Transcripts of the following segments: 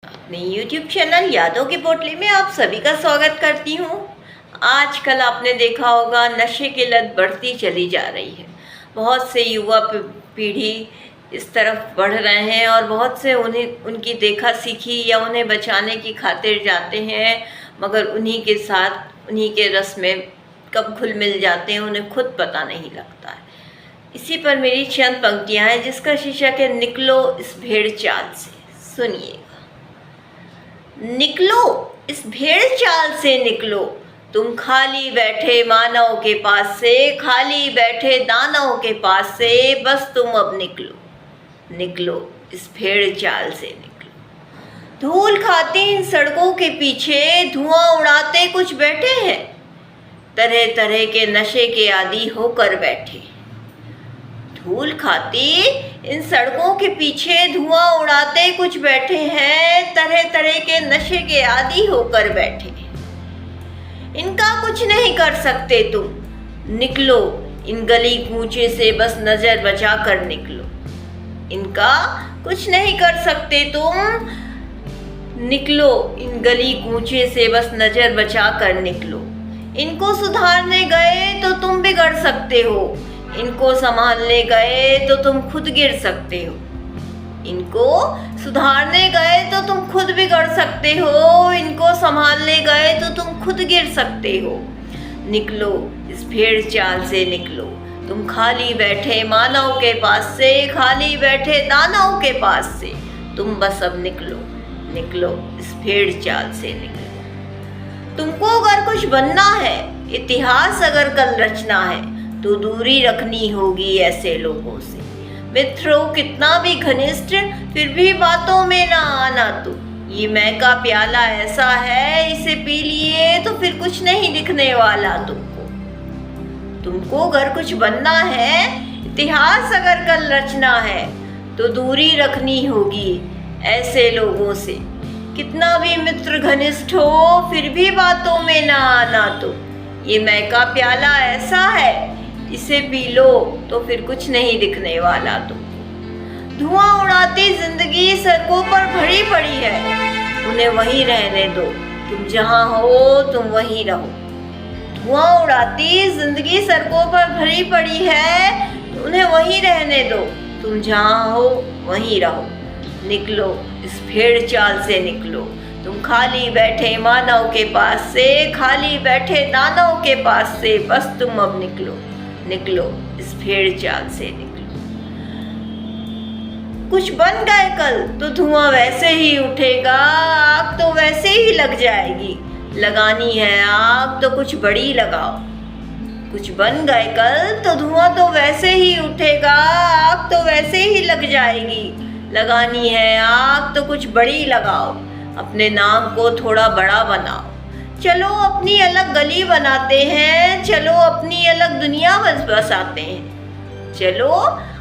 अपने YouTube channel यादों की पोटली में आप सभी का स्वागत करती हूँ। आजकल आपने देखा होगा नशे की लत बढ़ती चली जा रही है। बहुत से युवा पीढ़ी इस तरफ बढ़ रहे हैं और बहुत से उनकी देखा सीखी या उन्हें बचाने की खातिर जाते हैं, मगर उन्हीं के साथ उन्हीं के रस में कब घुल मिल जाते हैं उन्हें खुद पता नहीं लगता है। इसी पर मेरी चंद पंक्तियाँ हैं जिसका शीर्षक है निकलो इस भेड़ चाल से। सुनिएगा। निकलो इस भेड़ चाल से निकलो, तुम खाली बैठे मानव के पास से, खाली बैठे दानव के पास से, बस तुम अब निकलो। निकलो इस भेड़ चाल से निकलो। धूल खाती इन सड़कों के पीछे धुआं उड़ाते कुछ बैठे हैं, तरह तरह के नशे के आदी होकर बैठे। धूल खाती इन सड़कों के पीछे धुआं उड़ाते कुछ बैठे हैं, तरह तरह के नशे के आदी होकर बैठे। इनका कुछ नहीं कर सकते तुम, निकलो इन गली कूचे से बस नजर बचा कर निकलो। इनका कुछ नहीं कर सकते तुम, निकलो इन गली कूचे से बस नजर बचा कर निकलो। इनको सुधारने गए तो तुम बिगड़ सकते हो, इनको संभालने गए तो तुम खुद गिर सकते हो। इनको सुधारने गए तो तुम खुद बिगड़ सकते हो, इनको संभालने गए तो तुम खुद गिर सकते हो। निकलो इस भेड़ चाल से निकलो, तुम खाली बैठे मानव के पास से, खाली बैठे दानव के पास से, तुम बस अब निकलो। निकलो इस भेड़ चाल से निकलो। तुमको अगर कुछ बनना है, इतिहास अगर कल रचना है, तो दूरी रखनी होगी ऐसे लोगों से। मित्रों कितना भी घनिष्ठ, फिर भी बातों में ना आना तुम। ये मैं का प्याला ऐसा है, इसे पी लिए तो फिर कुछ नहीं दिखने वाला तुमको। तुमको अगर कुछ बनना है, इतिहास अगर कल रचना है, तो दूरी रखनी होगी ऐसे लोगों से। कितना भी मित्र घनिष्ठ हो, फिर भी बातों में ना आना तुम। ये मैं का प्याला ऐसा है, इसे पी लो तो फिर कुछ नहीं दिखने वाला तुमको। धुआं उड़ाती जिंदगी सड़कों पर भरी पड़ी है, उन्हें वहीं रहने दो, तुम जहां हो तुम वहीं रहो। धुआं उड़ाती जिंदगी सड़कों पर भरी पड़ी है, उन्हें वहीं रहने दो, तुम जहां हो वहीं रहो। निकलो इस भेड़ चाल से निकलो, तुम खाली बैठे मानव के पास से, खाली बैठे दानव के पास से, बस तुम अब निकलो। निकलो इस भेड़ चाल से निकलो। कुछ बन गए कल तो धुआं वैसे ही उठेगा, आग तो वैसे ही लग जाएगी। लगानी है आग तो कुछ बड़ी लगाओ। कुछ बन गए कल तो धुआं तो वैसे ही उठेगा, आग तो वैसे ही लग जाएगी। लगानी है आग तो कुछ बड़ी लगाओ, अपने नाम को थोड़ा बड़ा बनाओ। चलो अपनी अलग गली बनाते हैं, चलो अपनी अलग दुनिया बसाते हैं। चलो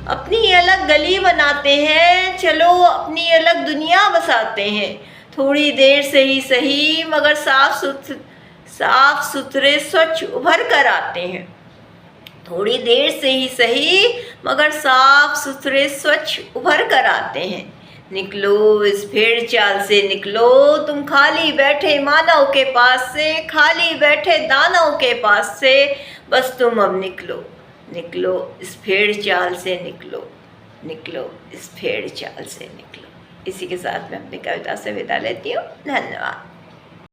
अपनी अलग गली बनाते हैं, चलो अपनी अलग दुनिया बसाते हैं। थोड़ी देर से ही सही, मगर साफ सुथरे स्वच्छ उभर कर आते हैं। थोड़ी देर से ही सही, मगर साफ सुथरे स्वच्छ उभर कर आते हैं। निकलो इस भेड़ चाल से निकलो, तुम खाली बैठे मानव के पास से, खाली बैठे दानव के पास से, बस तुम अब निकलो। निकलो इस भेड़ चाल से निकलो। निकलो इस भेड़ चाल से निकलो। इसी के साथ मैं अपनी कविता से विदा लेती हूँ। धन्यवाद।